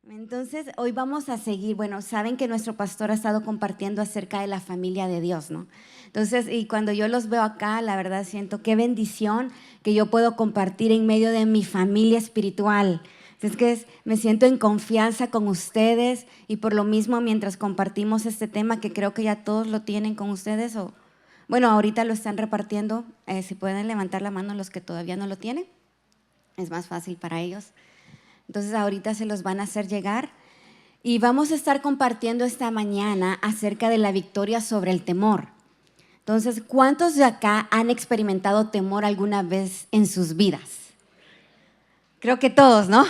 Entonces, hoy vamos a seguir, bueno, saben que nuestro pastor ha estado compartiendo acerca de la familia de Dios, ¿no? Entonces, y cuando yo los veo acá, la verdad siento qué bendición que yo puedo compartir en medio de mi familia espiritual. Es que me siento en confianza con ustedes y por lo mismo mientras compartimos este tema, que creo que ya todos lo tienen con ustedes, o bueno, ahorita lo están repartiendo, si pueden levantar la mano los que todavía no lo tienen, es más fácil para ellos. Entonces ahorita se los van a hacer llegar y vamos a estar compartiendo esta mañana acerca de la victoria sobre el temor. Entonces, ¿cuántos de acá han experimentado temor alguna vez en sus vidas? Creo que todos, ¿no?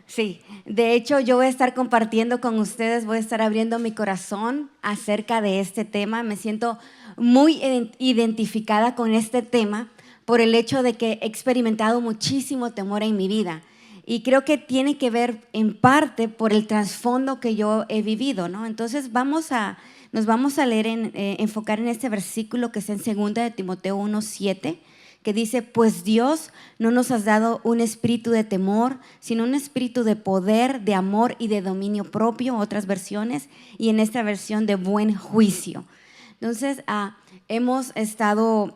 Sí, de hecho yo voy a estar compartiendo con ustedes, voy a estar abriendo mi corazón acerca de este tema. Me siento muy identificada con este tema por el hecho de que he experimentado muchísimo temor en mi vida. Y creo que tiene que ver en parte por el trasfondo que yo he vivido, ¿no? Entonces nos vamos a leer, enfocar en este versículo que está en 2 de Timoteo 1:7, que dice: pues Dios no nos ha dado un espíritu de temor, sino un espíritu de poder, de amor y de dominio propio, otras versiones, y en esta versión de buen juicio. Entonces, hemos estado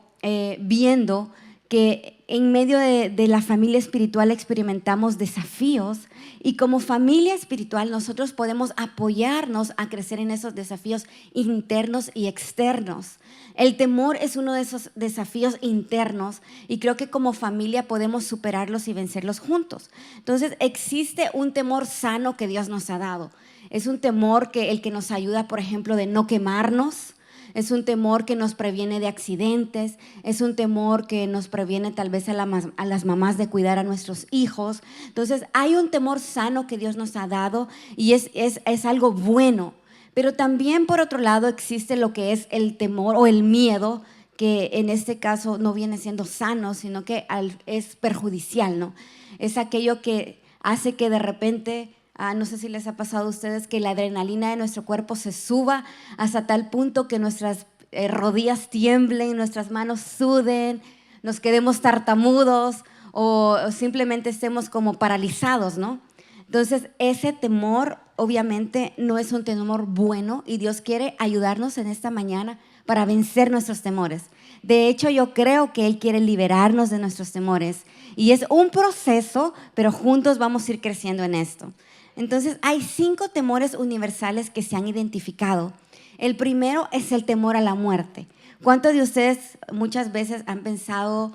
viendo que en medio de la familia espiritual experimentamos desafíos y como familia espiritual nosotros podemos apoyarnos a crecer en esos desafíos internos y externos. El temor es uno de esos desafíos internos y creo que como familia podemos superarlos y vencerlos juntos. Entonces existe un temor sano que Dios nos ha dado. Es un temor el que nos ayuda, por ejemplo, de no quemarnos. Es un temor que nos previene de accidentes, es un temor que nos previene tal vez a las mamás de cuidar a nuestros hijos. Entonces hay un temor sano que Dios nos ha dado y es algo bueno. Pero también por otro lado existe lo que es el temor o el miedo, que en este caso no viene siendo sano, sino que es perjudicial, ¿no? Es aquello que hace que de repente… no sé si les ha pasado a ustedes que la adrenalina de nuestro cuerpo se suba hasta tal punto que nuestras rodillas tiemblen, nuestras manos suden, nos quedemos tartamudos o simplemente estemos como paralizados, ¿no? Entonces, ese temor obviamente no es un temor bueno y Dios quiere ayudarnos en esta mañana para vencer nuestros temores. De hecho, yo creo que Él quiere liberarnos de nuestros temores y es un proceso, pero juntos vamos a ir creciendo en esto. Entonces, hay 5 temores universales que se han identificado. El primero es el temor a la muerte. ¿Cuántos de ustedes muchas veces han pensado,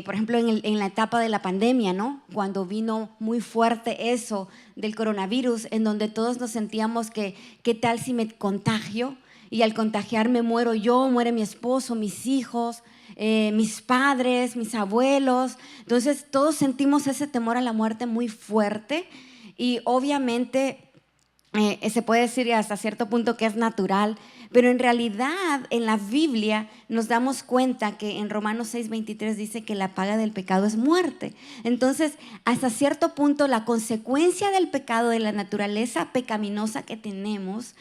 por ejemplo, en la etapa de la pandemia, ¿no? Cuando vino muy fuerte eso del coronavirus, en donde todos nos sentíamos que, ¿qué tal si me contagio? Y al contagiarme muero yo, muere mi esposo, mis hijos, mis padres, mis abuelos. Entonces, todos sentimos ese temor a la muerte muy fuerte. Y obviamente se puede decir hasta cierto punto que es natural, pero en realidad en la Biblia nos damos cuenta que en Romanos 6:23 dice que la paga del pecado es muerte. Entonces, hasta cierto punto la consecuencia del pecado, de la naturaleza pecaminosa que tenemos,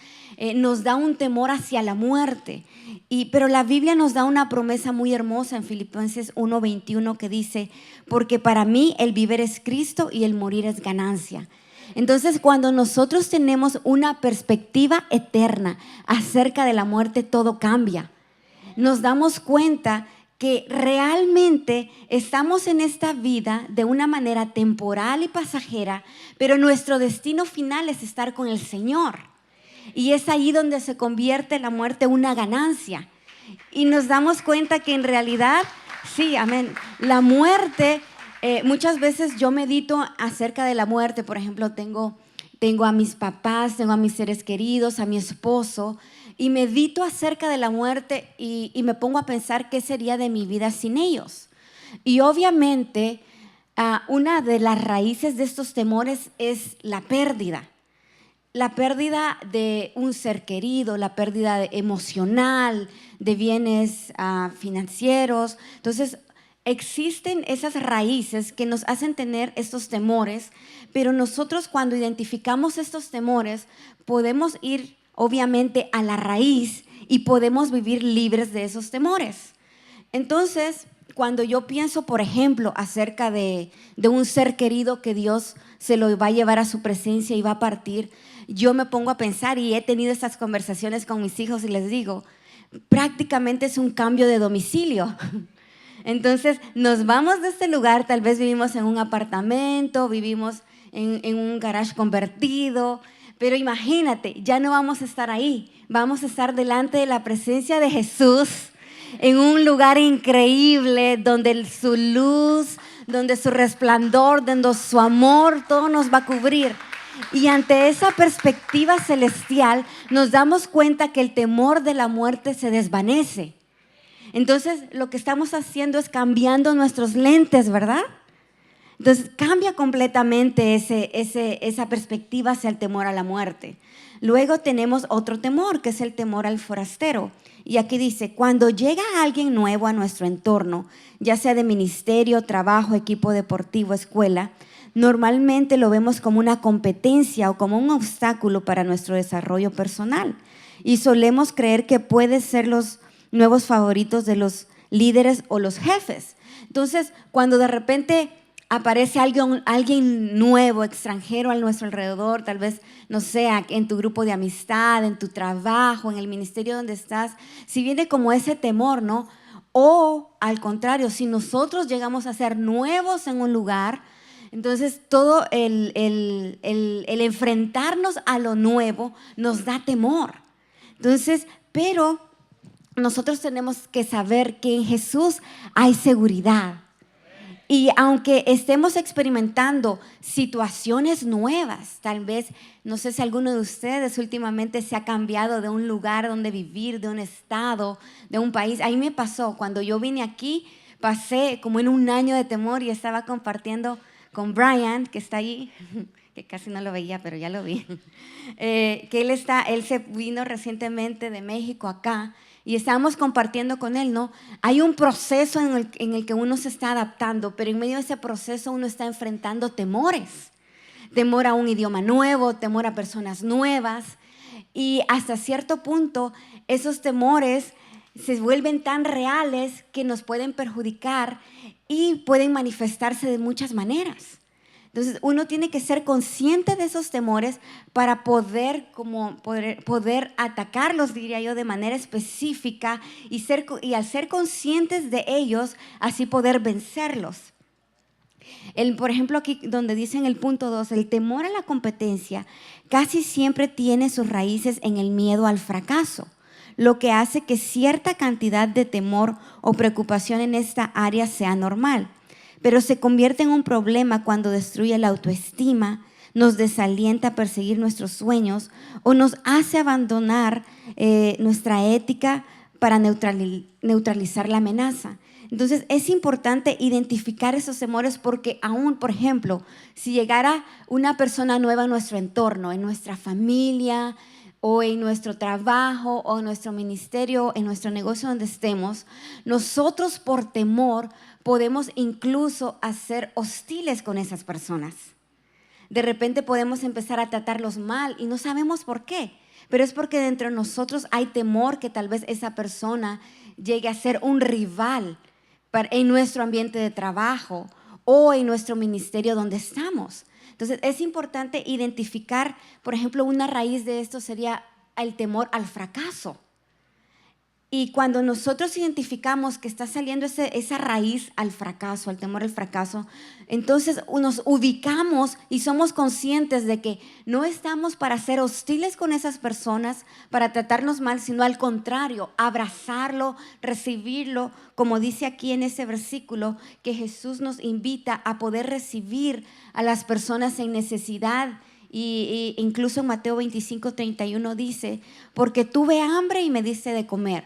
nos da un temor hacia la muerte. Pero la Biblia nos da una promesa muy hermosa en Filipenses 1:21 que dice: porque para mí el vivir es Cristo y el morir es ganancia. Entonces, cuando nosotros tenemos una perspectiva eterna acerca de la muerte, todo cambia. Nos damos cuenta que realmente estamos en esta vida de una manera temporal y pasajera, pero nuestro destino final es estar con el Señor. Y es ahí donde se convierte la muerte en una ganancia. Y nos damos cuenta que en realidad, sí, amén, la muerte… muchas veces yo medito acerca de la muerte. Por ejemplo, tengo a mis papás, tengo a mis seres queridos, a mi esposo, y medito acerca de la muerte y me pongo a pensar qué sería de mi vida sin ellos. Y obviamente una de las raíces de estos temores es la pérdida. La pérdida de un ser querido, la pérdida emocional, de bienes financieros. Entonces, existen esas raíces que nos hacen tener estos temores, pero nosotros cuando identificamos estos temores podemos ir obviamente a la raíz y podemos vivir libres de esos temores. Entonces, cuando yo pienso, por ejemplo, acerca de un ser querido que Dios se lo va a llevar a su presencia y va a partir, yo me pongo a pensar, y he tenido estas conversaciones con mis hijos y les digo, prácticamente es un cambio de domicilio. Entonces nos vamos de este lugar, tal vez vivimos en un apartamento, vivimos en un garage convertido, pero imagínate, ya no vamos a estar ahí, vamos a estar delante de la presencia de Jesús en un lugar increíble donde su luz, donde su resplandor, donde su amor, todo nos va a cubrir. Y ante esa perspectiva celestial nos damos cuenta que el temor de la muerte se desvanece. Entonces lo que estamos haciendo es cambiando nuestros lentes, ¿verdad? Entonces cambia completamente esa perspectiva hacia el temor a la muerte. Luego tenemos otro temor, que es el temor al forastero. Y aquí dice, cuando llega alguien nuevo a nuestro entorno, ya sea de ministerio, trabajo, equipo deportivo, escuela, normalmente lo vemos como una competencia o como un obstáculo para nuestro desarrollo personal. Y solemos creer que puede ser los nuevos favoritos de los líderes o los jefes. Entonces, cuando de repente aparece alguien nuevo, extranjero a nuestro alrededor, tal vez, no sé, en tu grupo de amistad, en tu trabajo, en el ministerio donde estás, si viene como ese temor, ¿no? O al contrario, si nosotros llegamos a ser nuevos en un lugar, entonces todo el enfrentarnos a lo nuevo nos da temor. Entonces, pero nosotros tenemos que saber que en Jesús hay seguridad. Y aunque estemos experimentando situaciones nuevas, tal vez, no sé si alguno de ustedes últimamente se ha cambiado de un lugar donde vivir, de un estado, de un país. A mí me pasó, cuando yo vine aquí, pasé como en un año de temor y estaba compartiendo con Brian, que está ahí, que casi no lo veía, pero ya lo vi, que él se vino recientemente de México acá. Y estábamos compartiendo con él, ¿no? Hay un proceso en el que uno se está adaptando, pero en medio de ese proceso uno está enfrentando temores. Temor a un idioma nuevo, temor a personas nuevas. Y hasta cierto punto esos temores se vuelven tan reales que nos pueden perjudicar y pueden manifestarse de muchas maneras. Entonces uno tiene que ser consciente de esos temores para poder atacarlos, diría yo, de manera específica y al ser conscientes de ellos, así poder vencerlos. Por ejemplo, aquí donde dice en el punto 2, el temor a la competencia casi siempre tiene sus raíces en el miedo al fracaso, lo que hace que cierta cantidad de temor o preocupación en esta área sea normal. Pero se convierte en un problema cuando destruye la autoestima, nos desalienta a perseguir nuestros sueños o nos hace abandonar nuestra ética para neutralizar la amenaza. Entonces es importante identificar esos temores porque aún, por ejemplo, si llegara una persona nueva en nuestro entorno, en nuestra familia o en nuestro trabajo o en nuestro ministerio, en nuestro negocio donde estemos, nosotros por temor podemos incluso hacer hostiles con esas personas. De repente podemos empezar a tratarlos mal y no sabemos por qué, pero es porque dentro de nosotros hay temor que tal vez esa persona llegue a ser un rival en nuestro ambiente de trabajo o en nuestro ministerio donde estamos. Entonces es importante identificar, por ejemplo, una raíz de esto sería el temor al fracaso. Y cuando nosotros identificamos que está saliendo esa raíz al fracaso, al temor al fracaso, entonces nos ubicamos y somos conscientes de que no estamos para ser hostiles con esas personas, para tratarnos mal, sino al contrario, abrazarlo, recibirlo, como dice aquí en ese versículo, que Jesús nos invita a poder recibir a las personas en necesidad. Y incluso en Mateo 25:31 dice, porque tuve hambre y me diste de comer.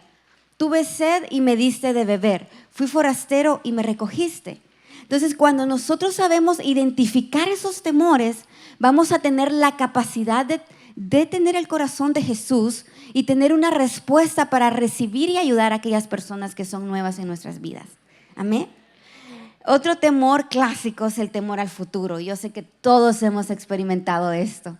Tuve sed y me diste de beber. Fui forastero y me recogiste. Entonces, cuando nosotros sabemos identificar esos temores, vamos a tener la capacidad de tener el corazón de Jesús y tener una respuesta para recibir y ayudar a aquellas personas que son nuevas en nuestras vidas. Amén. Otro temor clásico es el temor al futuro. Yo sé que todos hemos experimentado esto.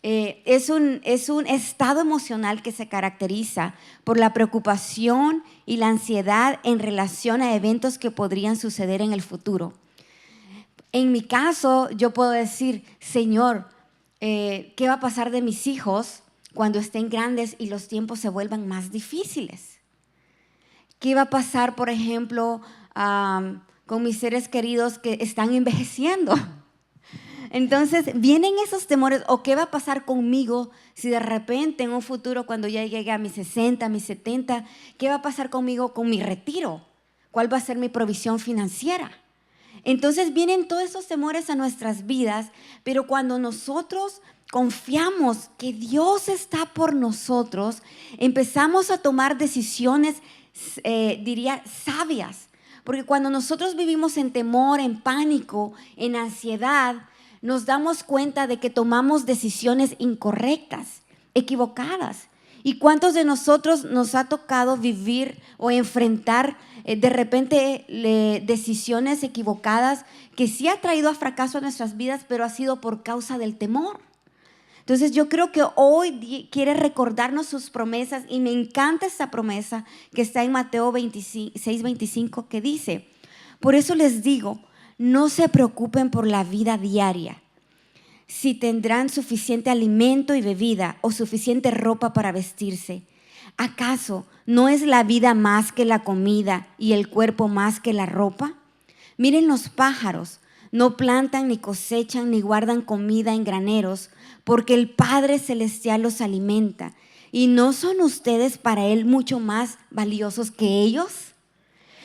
es un estado emocional que se caracteriza por la preocupación y la ansiedad en relación a eventos que podrían suceder en el futuro. En mi caso, yo puedo decir, Señor, ¿qué va a pasar de mis hijos cuando estén grandes y los tiempos se vuelvan más difíciles? ¿Qué va a pasar, por ejemplo, con mis seres queridos que están envejeciendo? Entonces vienen esos temores, o qué va a pasar conmigo si de repente en un futuro cuando ya llegue a mis 60, mis 70, ¿qué va a pasar conmigo con mi retiro? ¿Cuál va a ser mi provisión financiera? Entonces vienen todos esos temores a nuestras vidas, pero cuando nosotros confiamos que Dios está por nosotros, empezamos a tomar decisiones, diría, sabias. Porque cuando nosotros vivimos en temor, en pánico, en ansiedad, nos damos cuenta de que tomamos decisiones incorrectas, equivocadas. ¿Y cuántos de nosotros nos ha tocado vivir o enfrentar de repente decisiones equivocadas que sí ha traído a fracaso a nuestras vidas, pero ha sido por causa del temor? Entonces yo creo que hoy quiere recordarnos sus promesas, y me encanta esta promesa que está en Mateo 6:25, que dice: por eso les digo, no se preocupen por la vida diaria, si tendrán suficiente alimento y bebida o suficiente ropa para vestirse. ¿Acaso no es la vida más que la comida y el cuerpo más que la ropa? Miren los pájaros, no plantan ni cosechan ni guardan comida en graneros, porque el Padre Celestial los alimenta. ¿Y no son ustedes para Él mucho más valiosos que ellos?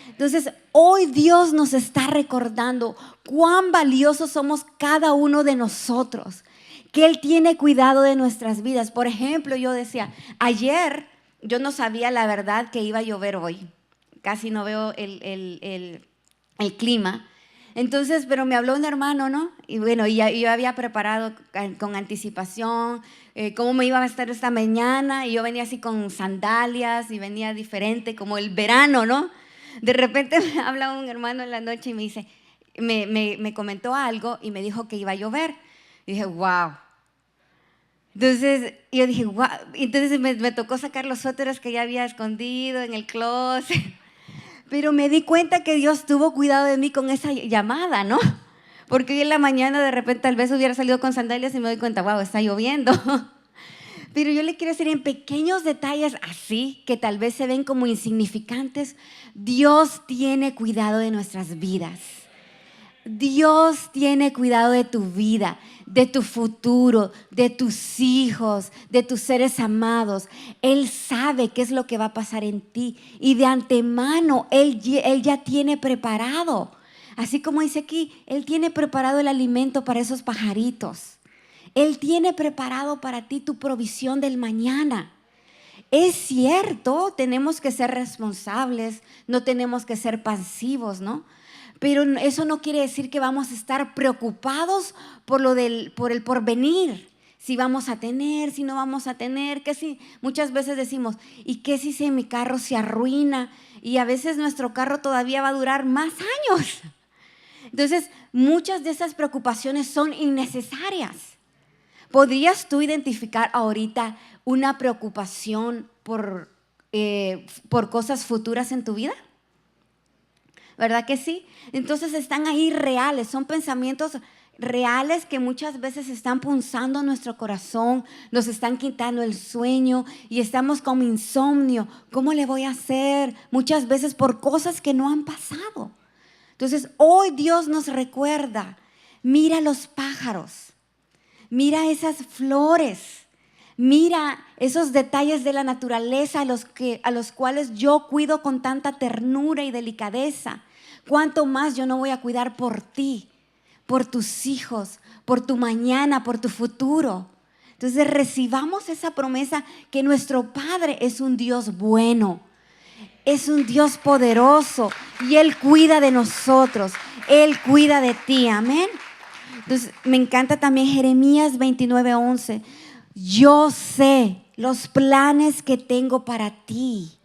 Entonces, hoy Dios nos está recordando cuán valiosos somos cada uno de nosotros, que Él tiene cuidado de nuestras vidas. Por ejemplo, yo decía, ayer yo no sabía la verdad que iba a llover hoy. Casi no veo el clima. Entonces, pero me habló un hermano, ¿no? Y bueno, yo había preparado con anticipación cómo me iba a estar esta mañana, y yo venía así con sandalias y venía diferente, como el verano, ¿no? De repente me habla un hermano en la noche y me dice, me comentó algo y me dijo que iba a llover. Y dije, wow. Entonces yo dije, wow. Entonces me tocó sacar los suéteres que ya había escondido en el closet. Pero me di cuenta que Dios tuvo cuidado de mí con esa llamada, ¿no? Porque hoy en la mañana de repente tal vez hubiera salido con sandalias y me doy cuenta, wow, está lloviendo. Pero yo le quiero decir, en pequeños detalles así, que tal vez se ven como insignificantes, Dios tiene cuidado de nuestras vidas. Dios tiene cuidado de tu vida, de tu futuro, de tus hijos, de tus seres amados. Él sabe qué es lo que va a pasar en ti, y de antemano Él ya tiene preparado. Así como dice aquí, Él tiene preparado el alimento para esos pajaritos. Él tiene preparado para ti tu provisión del mañana. Es cierto, tenemos que ser responsables, no tenemos que ser pasivos, ¿no? Pero eso no quiere decir que vamos a estar preocupados por el porvenir. Si vamos a tener, si no vamos a tener, que si muchas veces decimos, ¿y qué si mi carro se arruina? Y a veces nuestro carro todavía va a durar más años. Entonces, muchas de esas preocupaciones son innecesarias. ¿Podrías tú identificar ahorita una preocupación por cosas futuras en tu vida? ¿Verdad que sí? Entonces están ahí reales, son pensamientos reales que muchas veces están punzando nuestro corazón, nos están quitando el sueño y estamos con insomnio. ¿Cómo le voy a hacer? Muchas veces por cosas que no han pasado. Entonces hoy Dios nos recuerda, mira los pájaros, mira esas flores, mira esos detalles de la naturaleza a los cuales yo cuido con tanta ternura y delicadeza. ¿Cuánto más yo no voy a cuidar por ti, por tus hijos, por tu mañana, por tu futuro? Entonces recibamos esa promesa que nuestro Padre es un Dios bueno, es un Dios poderoso, y Él cuida de nosotros, Él cuida de ti, amén. Entonces me encanta también Jeremías 29:11. Yo sé los planes que tengo para ti,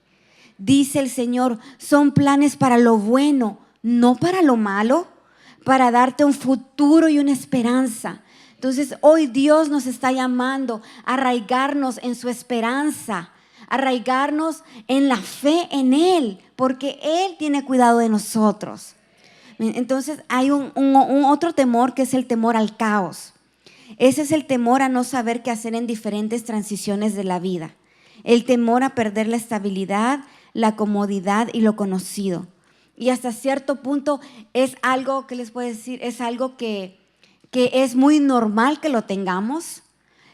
dice el Señor, son planes para lo bueno, no para lo malo, para darte un futuro y una esperanza. Entonces hoy Dios nos está llamando a arraigarnos en su esperanza, arraigarnos en la fe en Él, porque Él tiene cuidado de nosotros. Entonces hay un otro temor, que es el temor al caos. Ese es el temor a no saber qué hacer en diferentes transiciones de la vida. El temor a perder la estabilidad, la comodidad y lo conocido. Y hasta cierto punto es algo, ¿qué les puedo decir? Es algo que es muy normal que lo tengamos,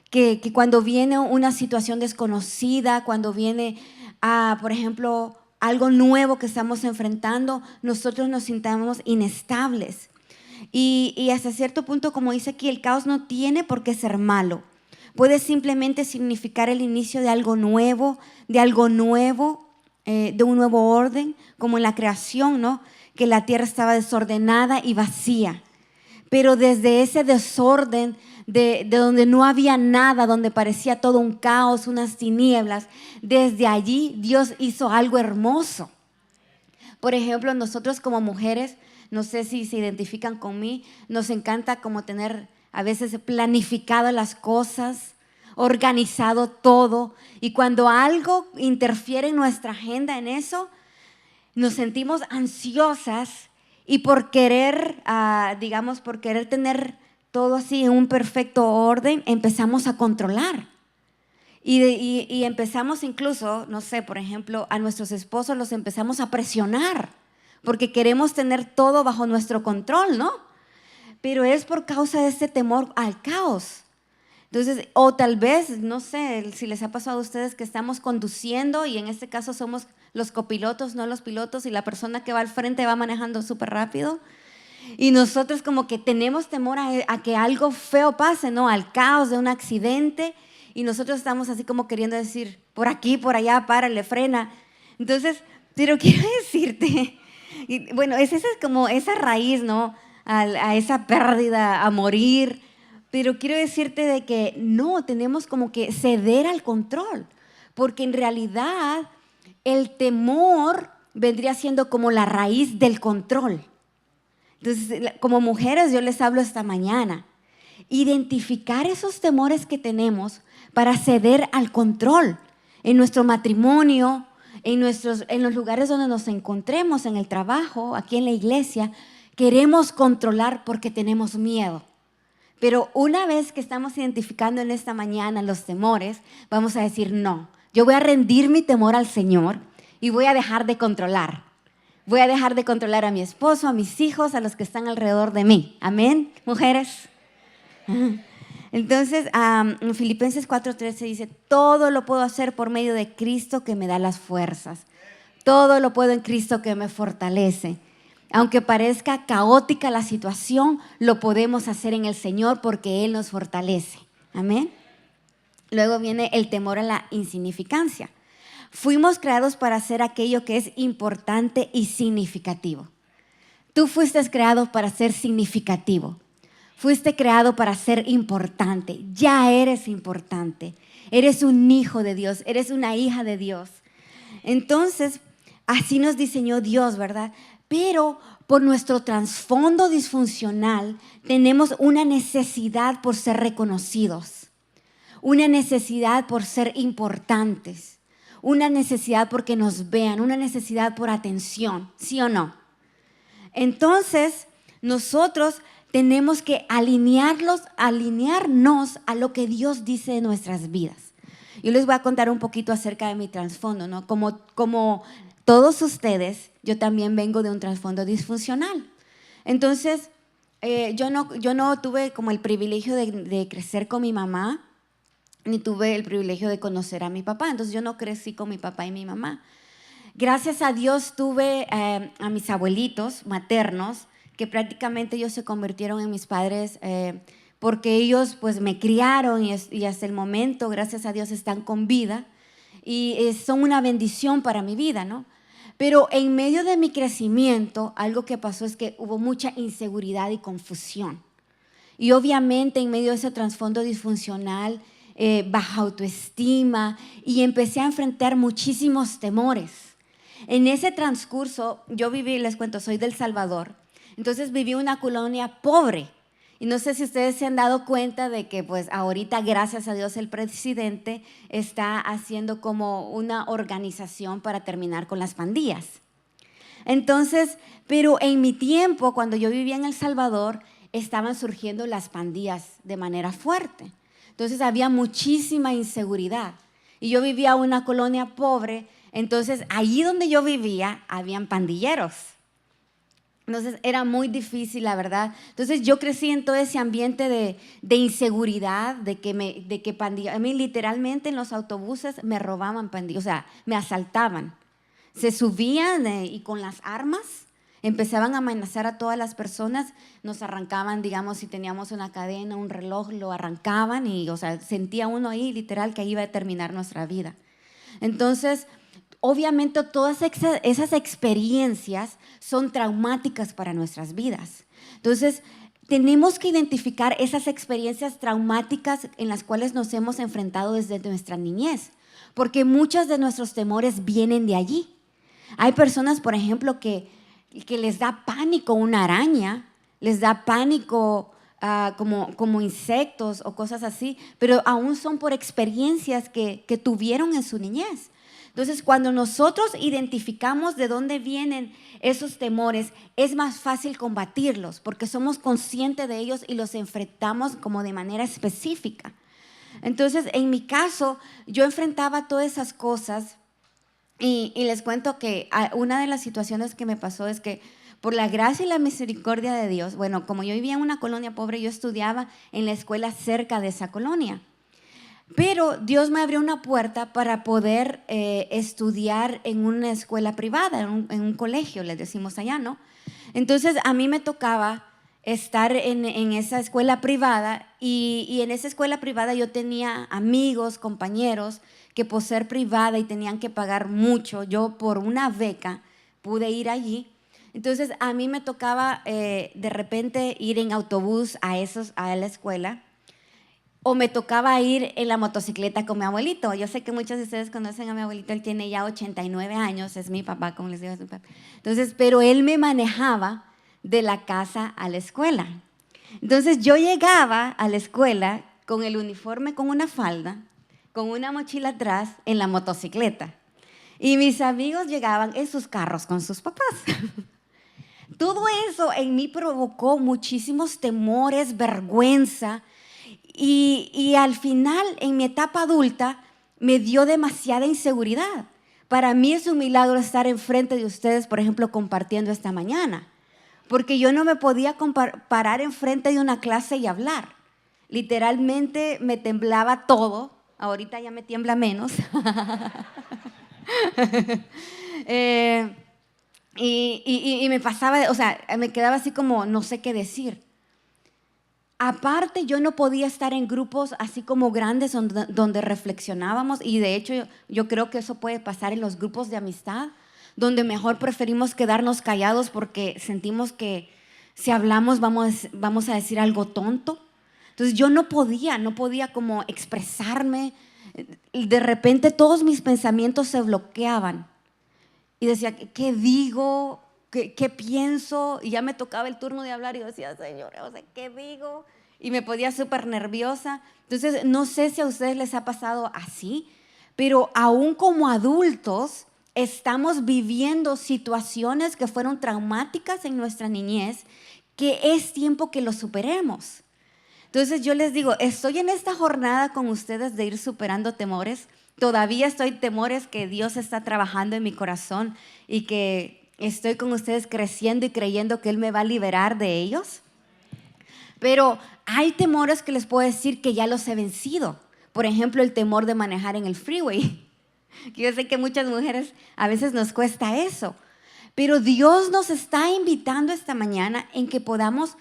que cuando viene una situación desconocida, cuando viene, por ejemplo, algo nuevo que estamos enfrentando, nosotros nos sintamos inestables. Y hasta cierto punto, como dice aquí, el caos no tiene por qué ser malo. Puede simplemente significar el inicio de algo nuevo, de un nuevo orden, como en la creación, ¿no? Que la tierra estaba desordenada y vacía. Pero desde ese desorden, de donde no había nada, donde parecía todo un caos, unas tinieblas, desde allí Dios hizo algo hermoso. Por ejemplo, nosotros como mujeres, no sé si se identifican con mí, nos encanta como tener a veces planificado las cosas, organizado todo, y cuando algo interfiere en nuestra agenda en eso, nos sentimos ansiosas y por querer, por querer tener todo así en un perfecto orden, empezamos a controlar. Y empezamos incluso, no sé, por ejemplo, a nuestros esposos los empezamos a presionar porque queremos tener todo bajo nuestro control, ¿no? Pero es por causa de este temor al caos. Entonces, o tal vez, no sé, si les ha pasado a ustedes que estamos conduciendo y en este caso somos los copilotos, no los pilotos, y la persona que va al frente va manejando súper rápido. Y nosotros como que tenemos temor a que algo feo pase, ¿no? Al caos de un accidente. Y nosotros estamos así como queriendo decir, por aquí, por allá, párale, frena. Entonces, pero quiero decirte, bueno, es como esa raíz, ¿no? A esa pérdida, a morir. Pero quiero decirte de que no, tenemos como que ceder al control. Porque en realidad el temor vendría siendo como la raíz del control. Entonces, como mujeres, yo les hablo esta mañana. Identificar esos temores que tenemos para ceder al control en nuestro matrimonio, en los lugares donde nos encontremos, en el trabajo, aquí en la iglesia. Queremos controlar porque tenemos miedo. Pero una vez que estamos identificando en esta mañana los temores, vamos a decir, no, yo voy a rendir mi temor al Señor y voy a dejar de controlar. Voy a dejar de controlar a mi esposo, a mis hijos, a los que están alrededor de mí. Amén, mujeres. Entonces, en Filipenses 4:13 dice, todo lo puedo hacer por medio de Cristo que me da las fuerzas. Todo lo puedo en Cristo que me fortalece. Aunque parezca caótica la situación, lo podemos hacer en el Señor porque Él nos fortalece. Amén. Luego viene el temor a la insignificancia. Fuimos creados para hacer aquello que es importante y significativo. Tú fuiste creado para ser significativo. Fuiste creado para ser importante. Ya eres importante. Eres un hijo de Dios. Eres una hija de Dios. Entonces, así nos diseñó Dios, ¿verdad? Pero por nuestro trasfondo disfuncional tenemos una necesidad por ser reconocidos. Una necesidad por ser importantes. Una necesidad porque nos vean. Una necesidad por atención. ¿Sí o no? Entonces, nosotros tenemos que alinearnos a lo que Dios dice de nuestras vidas. Yo les voy a contar un poquito acerca de mi trasfondo, ¿no? Como todos ustedes, yo también vengo de un trasfondo disfuncional. Entonces, yo no tuve como el privilegio de crecer con mi mamá, ni tuve el privilegio de conocer a mi papá. Entonces, yo no crecí con mi papá y mi mamá. Gracias a Dios tuve a mis abuelitos maternos, que prácticamente ellos se convirtieron en mis padres porque ellos pues me criaron y hasta el momento, gracias a Dios, están con vida y son una bendición para mi vida, ¿no? Pero en medio de mi crecimiento, algo que pasó es que hubo mucha inseguridad y confusión. Y obviamente en medio de ese trasfondo disfuncional, baja autoestima, y empecé a enfrentar muchísimos temores. En ese transcurso, yo viví, les cuento, soy del Salvador. Entonces viví una colonia pobre Y no sé si ustedes se han dado cuenta de que pues ahorita, gracias a Dios, el presidente está haciendo como una organización para terminar con las pandillas. Entonces, pero en mi tiempo, cuando yo vivía en El Salvador, estaban surgiendo las pandillas de manera fuerte. Entonces había muchísima inseguridad. Y yo vivía en una colonia pobre, entonces allí donde yo vivía habían pandilleros. Entonces era muy difícil, la verdad. Entonces yo crecí en todo ese ambiente de inseguridad, de que pandillas, a mí literalmente en los autobuses me robaban pandillas, o sea, me asaltaban. Se subían y con las armas empezaban a amenazar a todas las personas, nos arrancaban, digamos, si teníamos una cadena, un reloj, lo arrancaban y, o sea, sentía uno ahí literal que ahí iba a terminar nuestra vida. Entonces, obviamente todas esas experiencias son traumáticas para nuestras vidas. Entonces, tenemos que identificar esas experiencias traumáticas en las cuales nos hemos enfrentado desde nuestra niñez, porque muchos de nuestros temores vienen de allí. Hay personas, por ejemplo, que les da pánico una araña, les da pánico como insectos o cosas así, pero aún son por experiencias que tuvieron en su niñez. Entonces, cuando nosotros identificamos de dónde vienen esos temores, es más fácil combatirlos porque somos conscientes de ellos y los enfrentamos como de manera específica. Entonces, en mi caso, yo enfrentaba todas esas cosas y les cuento que una de las situaciones que me pasó es que por la gracia y la misericordia de Dios, bueno, como yo vivía en una colonia pobre, yo estudiaba en la escuela cerca de esa colonia. Pero Dios me abrió una puerta para poder estudiar en una escuela privada, en un colegio, les decimos allá, ¿no? Entonces a mí me tocaba estar en esa escuela privada y en esa escuela privada yo tenía amigos, compañeros que por ser privada y tenían que pagar mucho, yo por una beca pude ir allí. Entonces a mí me tocaba de repente ir en autobús a la escuela o me tocaba ir en la motocicleta con mi abuelito. Yo sé que muchos de ustedes conocen a mi abuelito, él tiene ya 89 años, es mi papá, como les digo, es mi papá. Entonces, pero él me manejaba de la casa a la escuela. Entonces yo llegaba a la escuela con el uniforme, con una falda, con una mochila atrás en la motocicleta. Y mis amigos llegaban en sus carros con sus papás. Todo eso en mí provocó muchísimos temores, vergüenza. Y al final, en mi etapa adulta, me dio demasiada inseguridad. Para mí es un milagro estar enfrente de ustedes, por ejemplo, compartiendo esta mañana. Porque yo no me podía parar enfrente de una clase y hablar. Literalmente me temblaba todo. Ahorita ya me tiembla menos. Y me pasaba, o sea, me quedaba así como no sé qué decir. Aparte, yo no podía estar en grupos así como grandes donde reflexionábamos y de hecho yo creo que eso puede pasar en los grupos de amistad, donde mejor preferimos quedarnos callados porque sentimos que si hablamos vamos a decir algo tonto. Entonces yo no podía como expresarme. De repente todos mis pensamientos se bloqueaban y decía, ¿qué digo? ¿Qué pienso? Y ya me tocaba el turno de hablar y yo decía, Señor, o sea, ¿qué digo? Y me ponía súper nerviosa. Entonces, no sé si a ustedes les ha pasado así, pero aún como adultos estamos viviendo situaciones que fueron traumáticas en nuestra niñez, que es tiempo que lo superemos. Entonces, yo les digo, estoy en esta jornada con ustedes de ir superando temores. Todavía estoy temores que Dios está trabajando en mi corazón y que estoy con ustedes creciendo y creyendo que Él me va a liberar de ellos. Pero hay temores que les puedo decir que ya los he vencido. Por ejemplo, el temor de manejar en el freeway. Yo sé que muchas mujeres a veces nos cuesta eso. Pero Dios nos está invitando esta mañana en que podamos,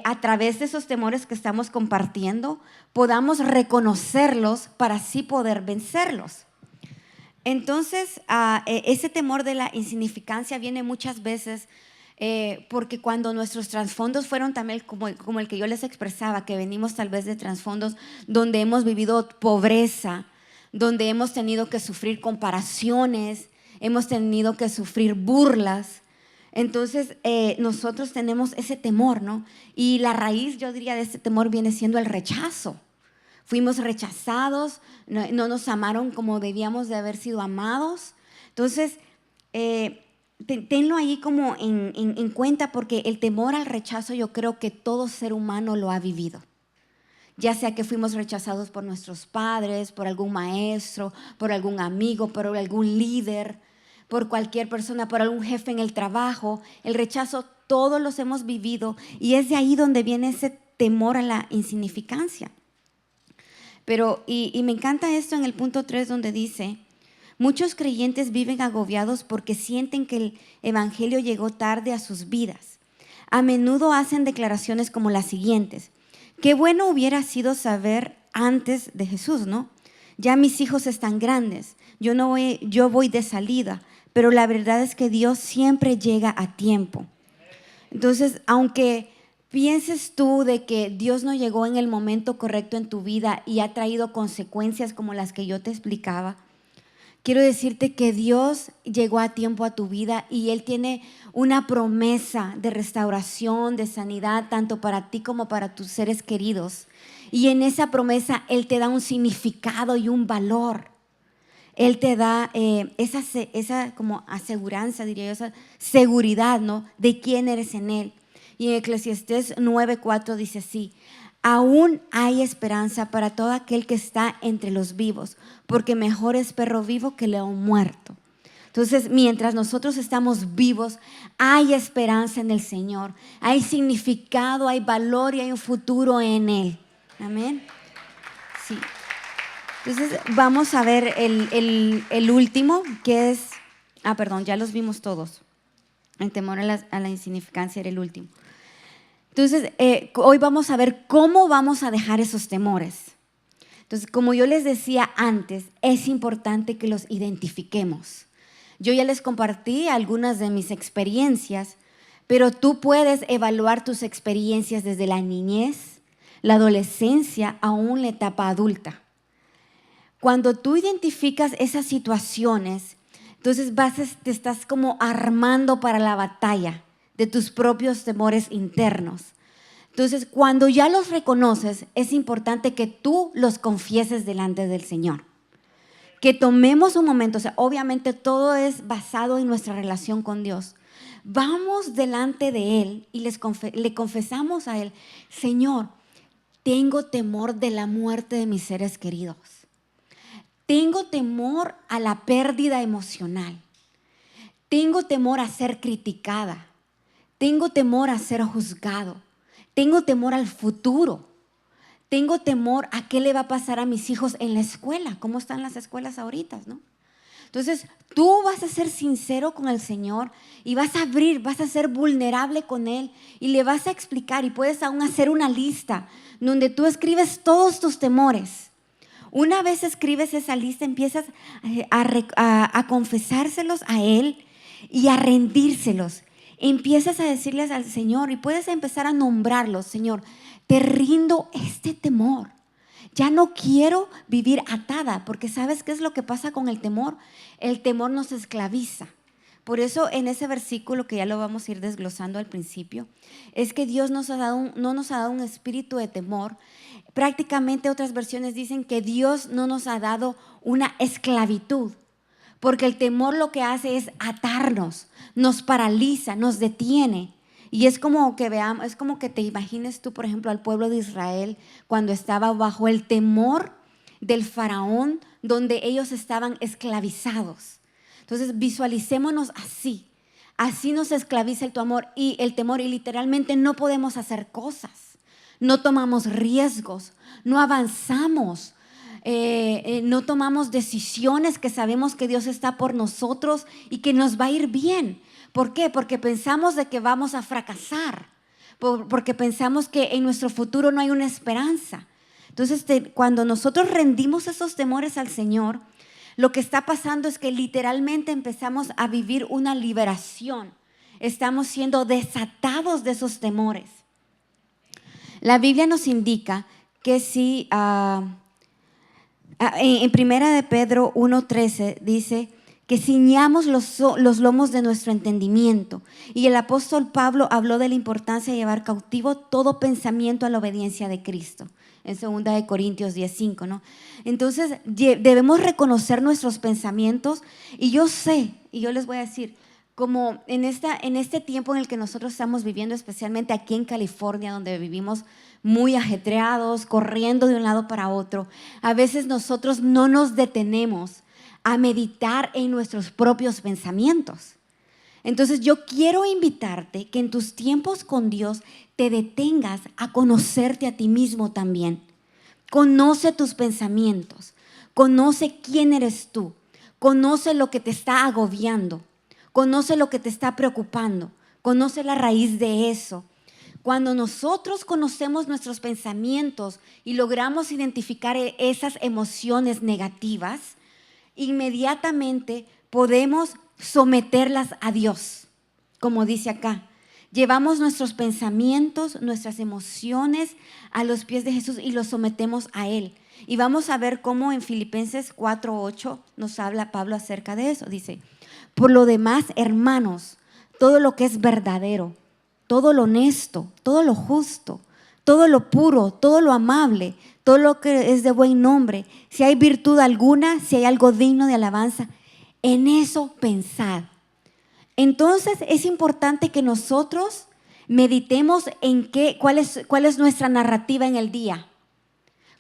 a través de esos temores que estamos compartiendo, podamos reconocerlos para así poder vencerlos. Entonces, ese temor de la insignificancia viene muchas veces porque cuando nuestros trasfondos fueron también como el que yo les expresaba, que venimos tal vez de trasfondos donde hemos vivido pobreza, donde hemos tenido que sufrir comparaciones, hemos tenido que sufrir burlas. Entonces, nosotros tenemos ese temor, ¿no? Y la raíz, yo diría, de ese temor viene siendo el rechazo. Fuimos rechazados, no nos amaron como debíamos de haber sido amados. Entonces, tenlo ahí como en cuenta, porque el temor al rechazo yo creo que todo ser humano lo ha vivido. Ya sea que fuimos rechazados por nuestros padres, por algún maestro, por algún amigo, por algún líder, por cualquier persona, por algún jefe en el trabajo. El rechazo todos los hemos vivido, y es de ahí donde viene ese temor a la insignificancia. Pero, y me encanta esto en el punto 3 donde dice: muchos creyentes viven agobiados porque sienten que el evangelio llegó tarde a sus vidas. A menudo hacen declaraciones como las siguientes: qué bueno hubiera sido saber antes de Jesús, ¿no? Ya mis hijos están grandes, yo voy de salida, pero la verdad es que Dios siempre llega a tiempo. Entonces, aunque pienses tú de que Dios no llegó en el momento correcto en tu vida y ha traído consecuencias como las que yo te explicaba, quiero decirte que Dios llegó a tiempo a tu vida, y Él tiene una promesa de restauración, de sanidad, tanto para ti como para tus seres queridos. Y en esa promesa Él te da un significado y un valor. Él te da esa como aseguranza, diría yo, esa seguridad, ¿no?, de quién eres en Él. Y en Eclesiastés 9:4 dice así: aún hay esperanza para todo aquel que está entre los vivos, porque mejor es perro vivo que león muerto. Entonces, mientras nosotros estamos vivos, hay esperanza en el Señor, hay significado, hay valor y hay un futuro en Él. Amén. Sí. Entonces, vamos a ver el último, que es, perdón, ya los vimos todos. El temor a la insignificancia era el último. Entonces, hoy vamos a ver cómo vamos a dejar esos temores. Entonces, como yo les decía antes, es importante que los identifiquemos. Yo ya les compartí algunas de mis experiencias, pero tú puedes evaluar tus experiencias desde la niñez, la adolescencia, aún la etapa adulta. Cuando tú identificas esas situaciones, entonces te estás como armando para la batalla de tus propios temores internos. Entonces, cuando ya los reconoces, es importante que tú los confieses delante del Señor. Que tomemos un momento, o sea, obviamente todo es basado en nuestra relación con Dios. Vamos delante de Él y le confesamos a Él: Señor, tengo temor de la muerte de mis seres queridos. Tengo temor a la pérdida emocional. Tengo temor a ser criticada. Tengo temor a ser juzgado. Tengo temor al futuro. Tengo temor a qué le va a pasar a mis hijos en la escuela. ¿Cómo están las escuelas ahorita, no? Entonces, tú vas a ser sincero con el Señor y vas a abrir, vas a ser vulnerable con Él y le vas a explicar, y puedes aún hacer una lista donde tú escribes todos tus temores. Una vez escribes esa lista, empiezas a confesárselos a Él y a rendírselos. Empiezas a decirles al Señor y puedes empezar a nombrarlos: Señor, te rindo este temor. Ya no quiero vivir atada, porque ¿sabes qué es lo que pasa con el temor? El temor nos esclaviza. Por eso en ese versículo, que ya lo vamos a ir desglosando al principio, es que Dios no nos ha dado un espíritu de temor. Prácticamente otras versiones dicen que Dios no nos ha dado una esclavitud, porque el temor lo que hace es atarnos, nos paraliza, nos detiene. Y es como que veamos, es como que te imagines tú, por ejemplo, al pueblo de Israel cuando estaba bajo el temor del faraón, donde ellos estaban esclavizados. Entonces visualicémonos así. Así nos esclaviza el temor y literalmente no podemos hacer cosas. No tomamos riesgos, no avanzamos, no tomamos decisiones que sabemos que Dios está por nosotros y que nos va a ir bien. ¿Por qué? Porque pensamos de que vamos a fracasar, porque pensamos que en nuestro futuro no hay una esperanza. Entonces, cuando nosotros rendimos esos temores al Señor, lo que está pasando es que literalmente empezamos a vivir una liberación. Estamos siendo desatados de esos temores. La Biblia nos indica que en Primera de Pedro 1:13 dice que ciñamos los lomos de nuestro entendimiento. Y el apóstol Pablo habló de la importancia de llevar cautivo todo pensamiento a la obediencia de Cristo, en 2 Corintios 10:5, ¿no? Entonces debemos reconocer nuestros pensamientos. Y yo sé, y yo les voy a decir, como en este tiempo en el que nosotros estamos viviendo, especialmente aquí en California, donde vivimos muy ajetreados, corriendo de un lado para otro, a veces nosotros no nos detenemos a meditar en nuestros propios pensamientos. Entonces yo quiero invitarte que en tus tiempos con Dios te detengas a conocerte a ti mismo también. Conoce tus pensamientos, conoce quién eres tú, conoce lo que te está agobiando, conoce lo que te está preocupando, conoce la raíz de eso. Cuando nosotros conocemos nuestros pensamientos y logramos identificar esas emociones negativas, inmediatamente podemos someterlas a Dios, como dice acá. Llevamos nuestros pensamientos, nuestras emociones a los pies de Jesús y los sometemos a Él. Y vamos a ver cómo en Filipenses 4:8 nos habla Pablo acerca de eso. Dice: por lo demás, hermanos, todo lo que es verdadero, todo lo honesto, todo lo justo, todo lo puro, todo lo amable, todo lo que es de buen nombre, si hay virtud alguna, si hay algo digno de alabanza, en eso pensad. Entonces es importante que nosotros meditemos en cuál es nuestra narrativa en el día.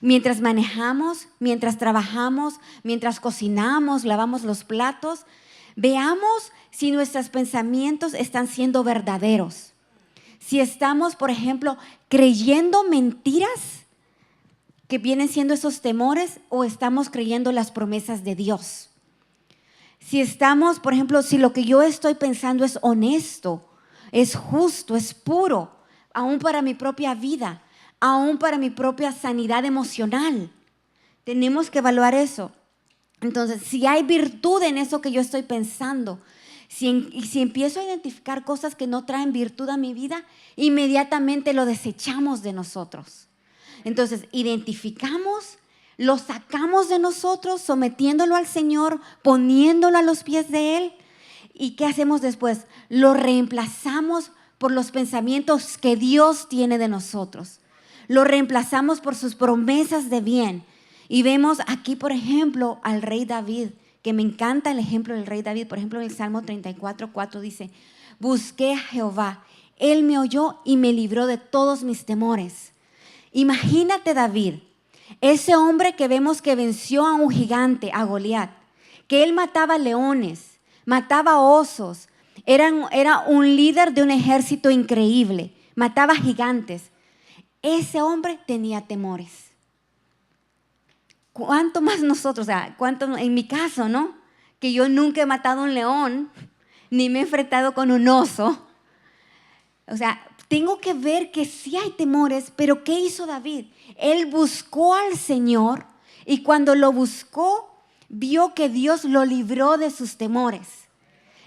Mientras manejamos, mientras trabajamos, mientras cocinamos, lavamos los platos, veamos si nuestros pensamientos están siendo verdaderos. Si estamos, por ejemplo, creyendo mentiras que vienen siendo esos temores, o estamos creyendo las promesas de Dios. Si estamos, por ejemplo, si lo que yo estoy pensando es honesto, es justo, es puro, aún para mi propia vida, aún para mi propia sanidad emocional. Tenemos que evaluar eso. Entonces, si hay virtud en eso que yo estoy pensando, si empiezo a identificar cosas que no traen virtud a mi vida, inmediatamente lo desechamos de nosotros. Entonces, identificamos, lo sacamos de nosotros, sometiéndolo al Señor, poniéndolo a los pies de Él. ¿Y qué hacemos después? Lo reemplazamos por los pensamientos que Dios tiene de nosotros. Lo reemplazamos por sus promesas de bien. Y vemos aquí, por ejemplo, al rey David, que me encanta el ejemplo del rey David. Por ejemplo, en el Salmo 34:4 dice: busqué a Jehová, Él me oyó y me libró de todos mis temores. Imagínate David, ese hombre que vemos que venció a un gigante, a Goliat, que él mataba leones, mataba osos, era un líder de un ejército increíble, mataba gigantes. Ese hombre tenía temores. ¿Cuánto más nosotros? O sea, ¿cuánto en mi caso, no? Que yo nunca he matado un león, ni me he enfrentado con un oso. O sea, tengo que ver que sí hay temores, pero ¿qué hizo David? Él buscó al Señor y cuando lo buscó, vio que Dios lo libró de sus temores.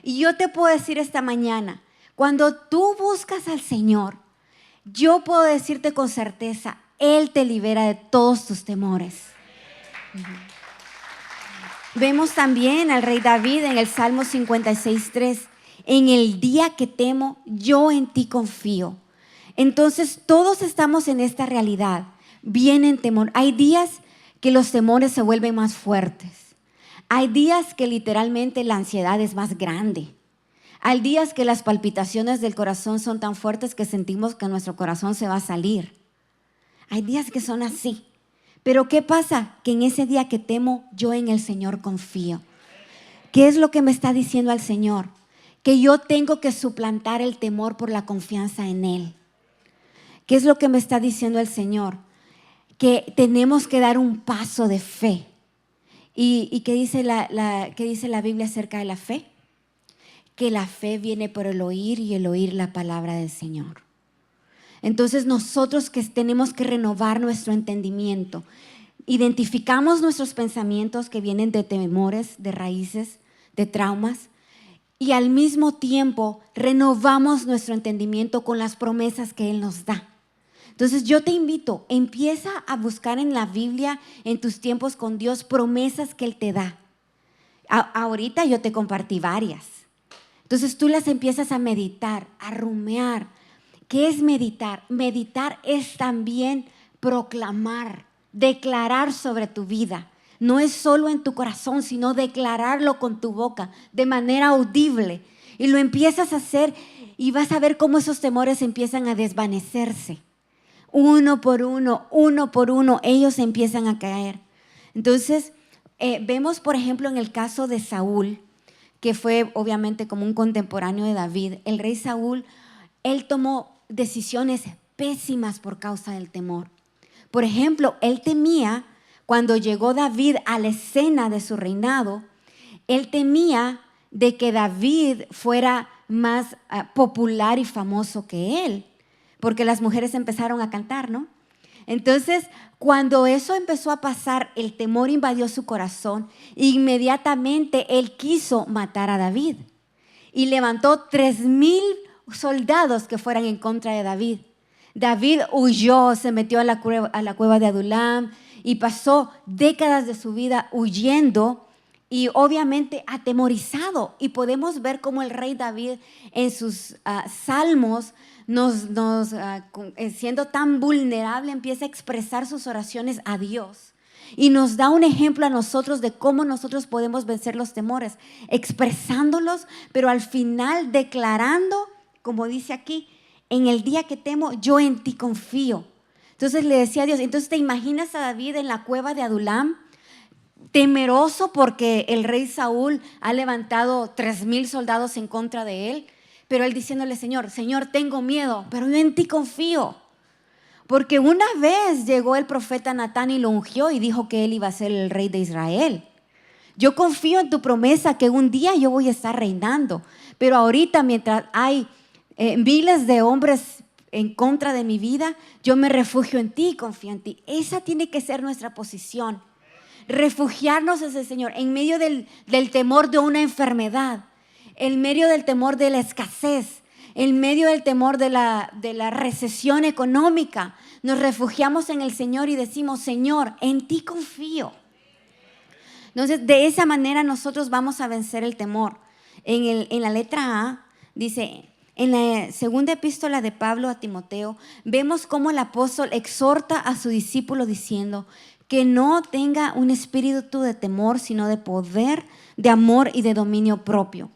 Y yo te puedo decir esta mañana, cuando tú buscas al Señor, yo puedo decirte con certeza, Él te libera de todos tus temores. Vemos también al rey David en el Salmo 56:3. En el día que temo, yo en ti confío. Entonces todos estamos en esta realidad. Vienen temor. Hay días que los temores se vuelven más fuertes. Hay días que literalmente la ansiedad es más grande. Hay días que las palpitaciones del corazón son tan fuertes que sentimos que nuestro corazón se va a salir. Hay días que son así. Pero ¿qué pasa? Que en ese día que temo, yo en el Señor confío. ¿Qué es lo que me está diciendo al Señor? Que yo tengo que suplantar el temor por la confianza en Él. ¿Qué es lo que me está diciendo el Señor? Que tenemos que dar un paso de fe. ¿Y qué dice qué dice la Biblia acerca de la fe? Que la fe viene por el oír y el oír la palabra del Señor. Entonces nosotros que tenemos que renovar nuestro entendimiento. Identificamos nuestros pensamientos que vienen de temores, de raíces, de traumas. Y al mismo tiempo renovamos nuestro entendimiento con las promesas que Él nos da. Entonces yo te invito, empieza a buscar en la Biblia, en tus tiempos con Dios, promesas que Él te da. Ahorita yo te compartí varias. Entonces tú las empiezas a meditar, a rumiar. ¿Qué es meditar? Meditar es también proclamar, declarar sobre tu vida. No es solo en tu corazón, sino declararlo con tu boca, de manera audible. Y lo empiezas a hacer y vas a ver cómo esos temores empiezan a desvanecerse. Uno por uno, ellos empiezan a caer. Entonces, vemos, por ejemplo, en el caso de Saúl, que fue obviamente como un contemporáneo de David. El rey Saúl, él tomó decisiones pésimas por causa del temor. Por ejemplo, él temía, cuando llegó David a la escena de su reinado, él temía de que David fuera más popular y famoso que él, porque las mujeres empezaron a cantar, ¿no? Entonces, cuando eso empezó a pasar, el temor invadió su corazón. Inmediatamente él quiso matar a David y levantó 3,000 soldados que fueran en contra de David. David huyó, se metió a la cueva de Adulam y pasó décadas de su vida huyendo y obviamente atemorizado. Y podemos ver cómo el rey David en sus salmos, siendo tan vulnerable, empieza a expresar sus oraciones a Dios. Y nos da un ejemplo a nosotros de cómo nosotros podemos vencer los temores, expresándolos, pero al final declarando, como dice aquí, en el día que temo, yo en ti confío. Entonces le decía a Dios, entonces te imaginas a David en la cueva de Adulam, temeroso porque el rey Saúl ha levantado 3,000 soldados en contra de él, pero él diciéndole, Señor, tengo miedo, pero yo en ti confío. Porque una vez llegó el profeta Natán y lo ungió y dijo que él iba a ser el rey de Israel. Yo confío en tu promesa que un día yo voy a estar reinando, pero ahorita mientras hay miles de hombres en contra de mi vida, yo me refugio en ti y confío en ti. Esa tiene que ser nuestra posición. Refugiarnos en el Señor en medio del temor de una enfermedad, en medio del temor de la escasez, en medio del temor de la recesión económica. Nos refugiamos en el Señor y decimos, Señor, en ti confío. Entonces, de esa manera nosotros vamos a vencer el temor. En la letra A dice, en la segunda epístola de Pablo a Timoteo, vemos cómo el apóstol exhorta a su discípulo diciendo que no tenga un espíritu de temor, sino de poder, de amor y de dominio propio.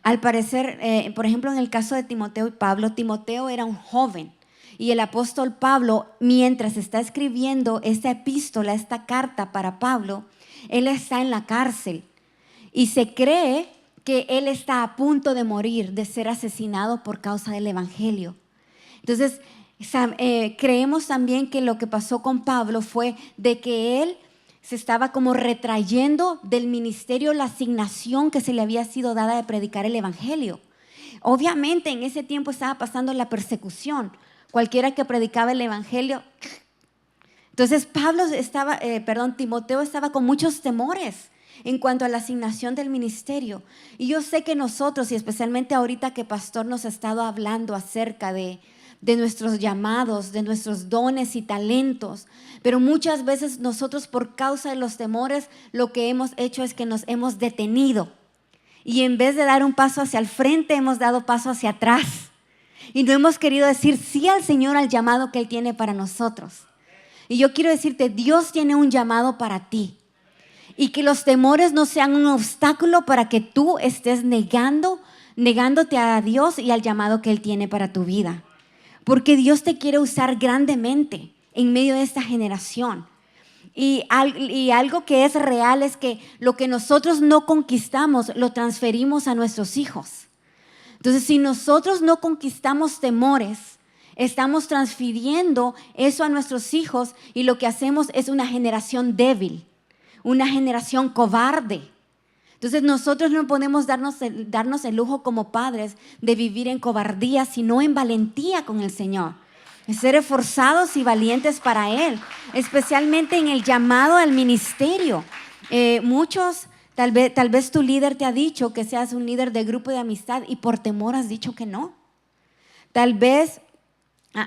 Al parecer, por ejemplo, en el caso de Timoteo y Pablo, Timoteo era un joven y el apóstol Pablo, mientras está escribiendo esta epístola, esta carta para Pablo, él está en la cárcel y se cree que él está a punto de morir, de ser asesinado por causa del evangelio. Entonces, creemos también que lo que pasó con Pablo fue de que él se estaba como retrayendo del ministerio, la asignación que se le había sido dada de predicar el evangelio. Obviamente en ese tiempo estaba pasando la persecución. Cualquiera que predicaba el evangelio. Entonces Timoteo estaba con muchos temores en cuanto a la asignación del ministerio. Y yo sé que nosotros, y especialmente ahorita que Pastor nos ha estado hablando acerca de nuestros llamados, de nuestros dones y talentos, pero muchas veces nosotros por causa de los temores lo que hemos hecho es que nos hemos detenido y en vez de dar un paso hacia el frente hemos dado paso hacia atrás y no hemos querido decir sí al Señor, al llamado que Él tiene para nosotros. Y yo quiero decirte, Dios tiene un llamado para ti y que los temores no sean un obstáculo para que tú estés negándote a Dios y al llamado que Él tiene para tu vida. Porque Dios te quiere usar grandemente en medio de esta generación. Y algo que es real es que lo que nosotros no conquistamos lo transferimos a nuestros hijos. Entonces, si nosotros no conquistamos temores, estamos transfiriendo eso a nuestros hijos y lo que hacemos es una generación débil, una generación cobarde. Entonces nosotros no podemos darnos el lujo como padres de vivir en cobardía, sino en valentía con el Señor. Ser esforzados y valientes para Él, especialmente en el llamado al ministerio. Muchos, tal vez tu líder te ha dicho que seas un líder de grupo de amistad y por temor has dicho que no. Tal vez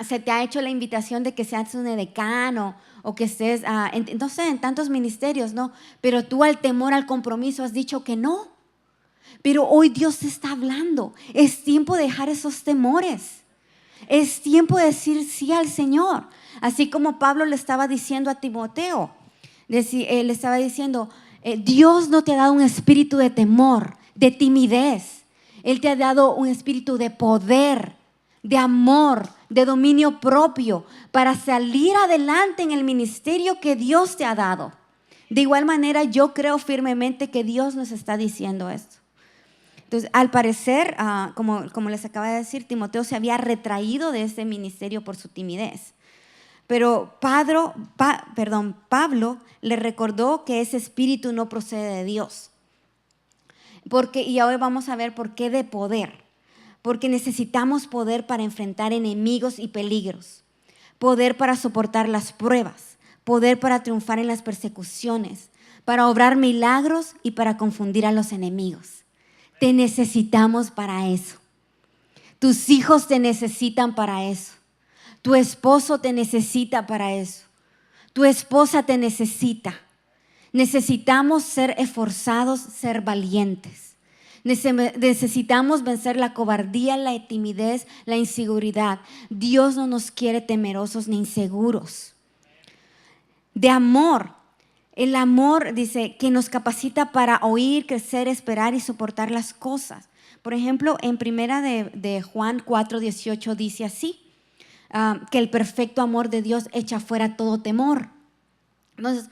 se te ha hecho la invitación de que seas un edecán o que estés, no sé, en tantos ministerios, ¿no? Pero tú al temor al compromiso has dicho que no. Pero hoy Dios te está hablando. Es tiempo de dejar esos temores. Es tiempo de decir sí al Señor. Así como Pablo le estaba diciendo a Timoteo. Le estaba diciendo, Dios no te ha dado un espíritu de temor, de timidez. Él te ha dado un espíritu de poder, de amor, de dominio propio, para salir adelante en el ministerio que Dios te ha dado. De igual manera, yo creo firmemente que Dios nos está diciendo esto. Entonces, al parecer, como les acaba de decir, Timoteo se había retraído de ese ministerio por su timidez. Pero Pablo le recordó que ese espíritu no procede de Dios. Y ahora vamos a ver por qué de poder. Porque necesitamos poder para enfrentar enemigos y peligros. Poder para soportar las pruebas. Poder para triunfar en las persecuciones. Para obrar milagros y para confundir a los enemigos. Te necesitamos para eso. Tus hijos te necesitan para eso. Tu esposo te necesita para eso. Tu esposa te necesita. Necesitamos ser esforzados, ser valientes. Necesitamos vencer la cobardía, la timidez, la inseguridad. Dios no nos quiere temerosos ni inseguros. De amor. El amor, dice, que nos capacita para oír, crecer, esperar y soportar las cosas. Por ejemplo, en primera de Juan 4:18 dice así, que el perfecto amor de Dios echa fuera todo temor. Entonces,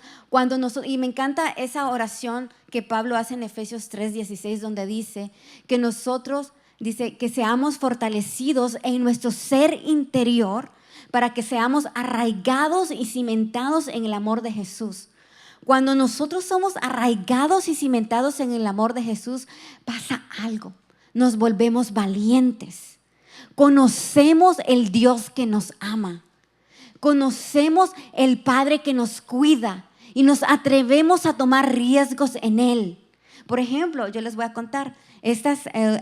y me encanta esa oración que Pablo hace en Efesios 3:16, donde dice que nosotros, dice, que seamos fortalecidos en nuestro ser interior para que seamos arraigados y cimentados en el amor de Jesús. Cuando nosotros somos arraigados y cimentados en el amor de Jesús, pasa algo. Nos volvemos valientes. Conocemos el Dios que nos ama. Conocemos el Padre que nos cuida y nos atrevemos a tomar riesgos en Él. Por ejemplo, yo les voy a contar,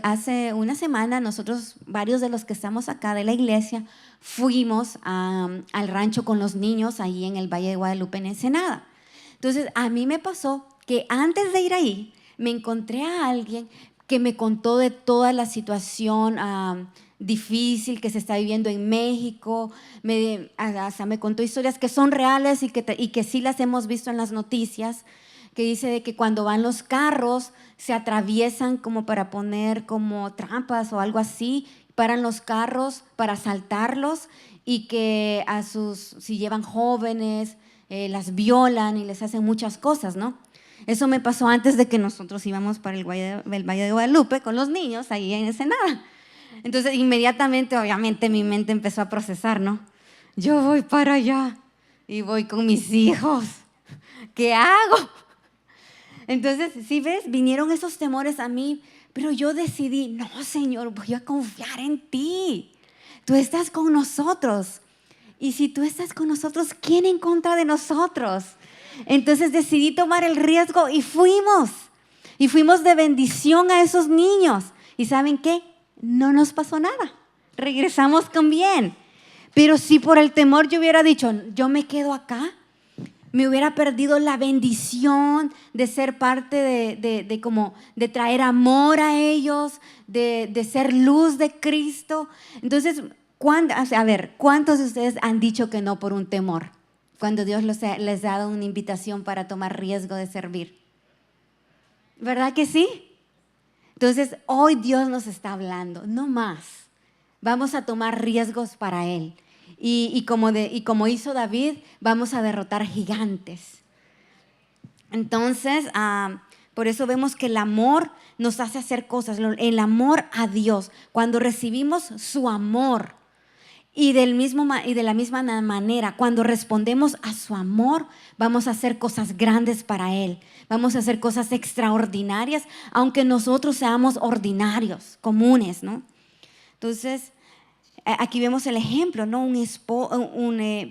hace una semana nosotros, varios de los que estamos acá de la iglesia, fuimos al rancho con los niños ahí en el Valle de Guadalupe, en Ensenada. Entonces, a mí me pasó que antes de ir ahí, me encontré a alguien que me contó de toda la situación difícil que se está viviendo en México. Hasta me contó historias que son reales y que sí las hemos visto en las noticias, que dice de que cuando van los carros se atraviesan como para poner como trampas o algo así, paran los carros para asaltarlos y que si llevan jóvenes, las violan y les hacen muchas cosas, ¿no? Eso me pasó antes de que nosotros íbamos para el Valle de Guadalupe con los niños ahí en Ensenada. Entonces inmediatamente, obviamente, mi mente empezó a procesar, ¿no? Yo voy para allá y voy con mis hijos. ¿Qué hago? Entonces, ¿sí ves? Vinieron esos temores a mí, pero yo decidí, no, Señor, voy a confiar en ti. Tú estás con nosotros. Y si tú estás con nosotros, ¿quién en contra de nosotros? Entonces decidí tomar el riesgo y fuimos. Y fuimos de bendición a esos niños. ¿Y saben qué? No nos pasó nada. Regresamos con bien. Pero si por el temor yo hubiera dicho, yo me quedo acá, me hubiera perdido la bendición de ser parte de traer amor a ellos, de ser luz de Cristo. Entonces, ¿cuántos de ustedes han dicho que no por un temor? Cuando Dios les ha dado una invitación para tomar riesgo de servir. ¿Verdad que sí? Entonces, hoy Dios nos está hablando, no más. Vamos a tomar riesgos para Él. Y como hizo David, vamos a derrotar gigantes. Entonces, por eso vemos que el amor nos hace hacer cosas. El amor a Dios, cuando recibimos su amor y de la misma manera, cuando respondemos a su amor, vamos a hacer cosas grandes para Él. Vamos a hacer cosas extraordinarias, aunque nosotros seamos ordinarios, comunes, ¿no? Entonces, aquí vemos el ejemplo, ¿no?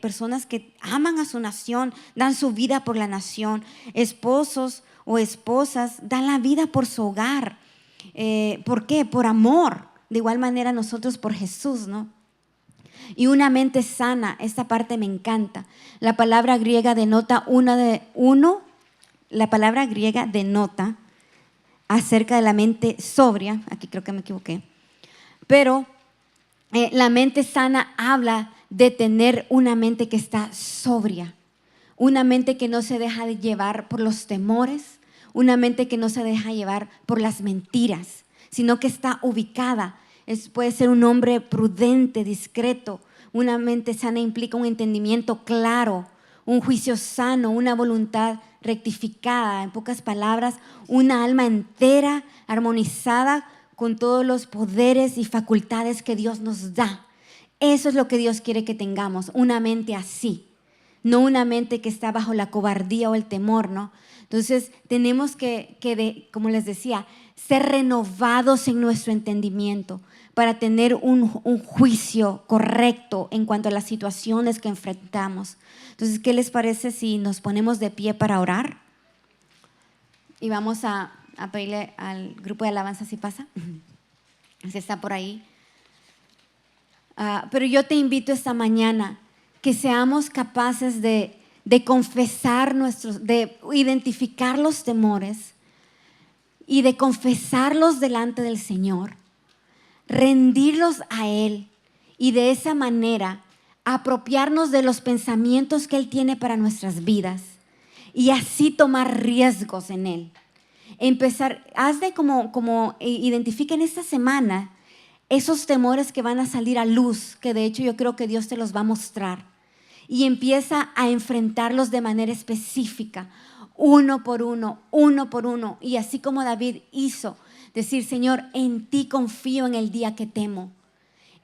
Personas que aman a su nación, dan su vida por la nación. Esposos o esposas dan la vida por su hogar. ¿Por qué? Por amor. De igual manera nosotros por Jesús, ¿no? Y una mente sana, esta parte me encanta. La palabra griega denota la palabra griega denota acerca de la mente sobria, aquí creo que me equivoqué, pero la mente sana habla de tener una mente que está sobria, una mente que no se deja de llevar por los temores, una mente que no se deja llevar por las mentiras, sino que está ubicada. Puede ser un hombre prudente, discreto. Una mente sana implica un entendimiento claro, un juicio sano, una voluntad rectificada. En pocas palabras, una alma entera, armonizada con todos los poderes y facultades que Dios nos da. Eso es lo que Dios quiere que tengamos, una mente así. No una mente que está bajo la cobardía o el temor, ¿no? Entonces tenemos como les decía, ser renovados en nuestro entendimiento para tener un juicio correcto en cuanto a las situaciones que enfrentamos. Entonces, ¿qué les parece si nos ponemos de pie para orar? Y vamos a pedirle al grupo de alabanza si pasa, si está por ahí. Pero yo te invito esta mañana que seamos capaces de confesar de identificar los temores y de confesarlos delante del Señor, rendirlos a Él y de esa manera apropiarnos de los pensamientos que Él tiene para nuestras vidas y así tomar riesgos en Él. Identifiquen esta semana esos temores que van a salir a luz, que de hecho yo creo que Dios te los va a mostrar. Y empieza a enfrentarlos de manera específica, uno por uno, y así como David hizo, decir: Señor, en ti confío en el día que temo,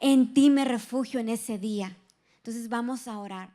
en ti me refugio en ese día. Entonces vamos a orar.